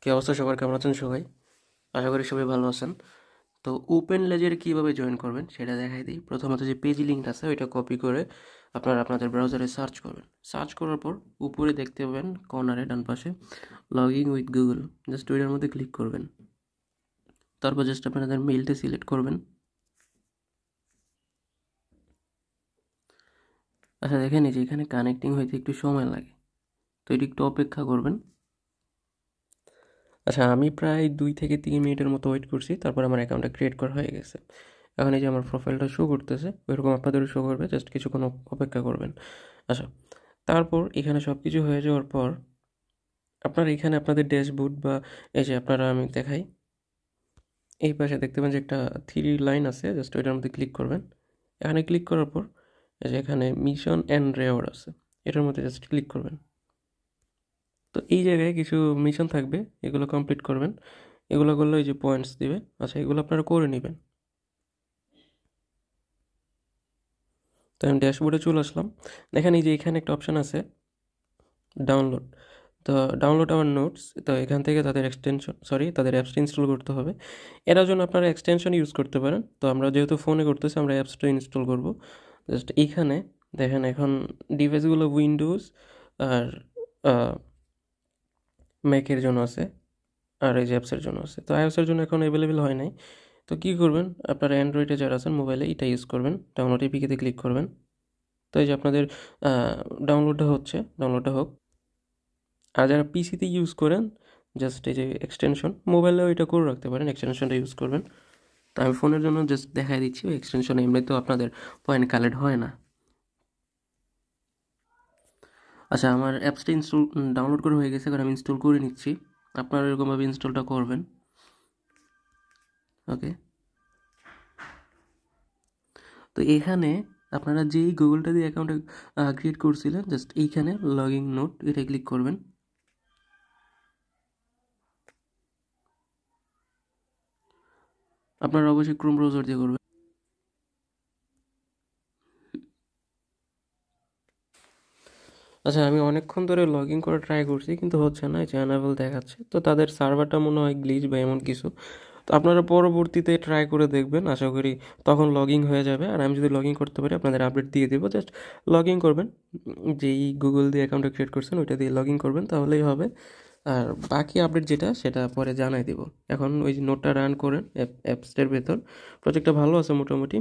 কি অবস্থা সবার, কেমন আছেন সবাই? আশা করি সবাই ভালো আছেন। তো ওপেন লেজার কীভাবে জয়েন করবেন সেটা দেখাই দিই। প্রথমত যে পেজ লিঙ্ক আছে ওইটা কপি করে আপনারা আপনাদের ব্রাউজারে সার্চ করবেন। সার্চ করার পর উপরে দেখতে পাবেন কর্নারে ডান পাশে log in with Google, just ওইটার মধ্যে ক্লিক করবেন। তারপর জাস্ট আপনাদের মেইলটা সিলেক্ট করবেন। আচ্ছা দেখেন, এই যে এখানে কানেক্টিং হইতে একটু সময় লাগে, তো এটি একটু অপেক্ষা করবেন। আচ্ছা, আমি প্রায় 2 থেকে 3 মিনিটের মতো ওয়েট করছি, তারপর আমার অ্যাকাউন্টটা ক্রিয়েট করা হয়ে গেছে। এখন এই যে আমার প্রোফাইলটা শো করতেছে, ওইরকম আপনাদেরও শো করবে, জাস্ট কিছুক্ষণ অপেক্ষা করবেন। আচ্ছা, তারপর এখানে সব কিছু হয়ে যাওয়ার পর আপনারা এখানে আপনাদের ড্যাশবোর্ড বা এই যে আপনারা, আমি দেখাই, এই পাশে দেখতে পাবেন যে একটা 3 লাইন আছে, জাস্ট ওইটার মধ্যে ক্লিক করবেন। এখানে ক্লিক করার পর এই যে এখানে মিশন অ্যান্ড রেওয়ার্ড আছে, এটার মধ্যে জাস্ট ক্লিক করবেন। তো এই জায়গায় কিছু মিশন থাকবে, এগুলো কমপ্লিট করবেন। এগুলো করলে ওই যে পয়েন্টস দিবে। আচ্ছা, এগুলো আপনারা করে নেবেন। তো আমি ড্যাশবোর্ডে চলে আসলাম। দেখেন এই যে এখানে একটা অপশান আছে ডাউনলোড। তো ডাউনলোড আওয়ার নোটস, তো এখান থেকে তাদের অ্যাপসটা ইনস্টল করতে হবে। এটার জন্য আপনারা এক্সটেনশন ইউজ করতে পারেন। তো আমরা যেহেতু ফোনে করতেছি, আমরা অ্যাপসটা ইনস্টল করব। জাস্ট এইখানে দেখেন, এখন ডিভাইসগুলো উইন্ডোজ আর ম্যাকের জন্য আছে, আর এই যে অ্যাপসের জন্য আছে। তো আইওএসের জন্য এখন অ্যাভেলেবেল হয় নাই। তো কী করবেন, আপনারা অ্যান্ড্রয়েডে যারা আছেন মোবাইলে এটা ইউজ করবেন, ডাউনলোড এপিকেতে ক্লিক করবেন। তো এই যে আপনাদের ডাউনলোডটা হোক। আর যারা পিসিতে ইউজ করেন, জাস্ট এই যে এক্সটেনশন, মোবাইলেও এটা করে রাখতে পারেন, এক্সটেনশনটা ইউজ করবেন। তো আমি ফোনের জন্য জাস্ট দেখাই দিচ্ছি, ওই এক্সটেনশন এমনিতেও আপনাদের পয়েন্ট কালেক্ট হয় না। আচ্ছা, আমার অ্যাপসটা ডাউনলোড করে হয়ে গেছে, কারণ আমি ইনস্টল করে নিচ্ছি। আপনারা এরকমভাবে ইনস্টলটা করবেন। ওকে, তো এখানে আপনারা যেই গুগলটা দিয়ে অ্যাকাউন্টে ক্রিয়েট করছিলেন, জাস্ট এইখানে লগ ইন নোট, এটা ক্লিক করবেন। আপনারা অবশ্যই ক্রোম ব্রাউজার দিয়ে করবেন। আচ্ছা, আমি অনেকক্ষণ ধরে লগ ইন করে ট্রাই করছি, কিন্তু হচ্ছে না, যে অ্যানাবেল দেখাচ্ছে। তো তাদের সার্ভারটা মনে হয় গ্লিচ বা এমন কিছু। তো আপনারা পরবর্তীতে ট্রাই করে দেখবেন, আশা করি তখন লগ ইন হয়ে যাবে। আর আমি যদি লগ ইন করতে পারি আপনাদের আপডেট দিয়ে দেবো। জাস্ট লগ ইন করবেন, যেই গুগল দিয়ে অ্যাকাউন্টটা ক্রিয়েট করছেন ওইটা দিয়ে লগ ইন করবেন, তাহলেই হবে। আর বাকি আপডেট যেটা, সেটা পরে জানাই দেবো। এখন ওই যে নোটটা রান করেন অ্যাপসটার ভেতর। প্রজেক্টটা ভালো আছে মোটামুটি।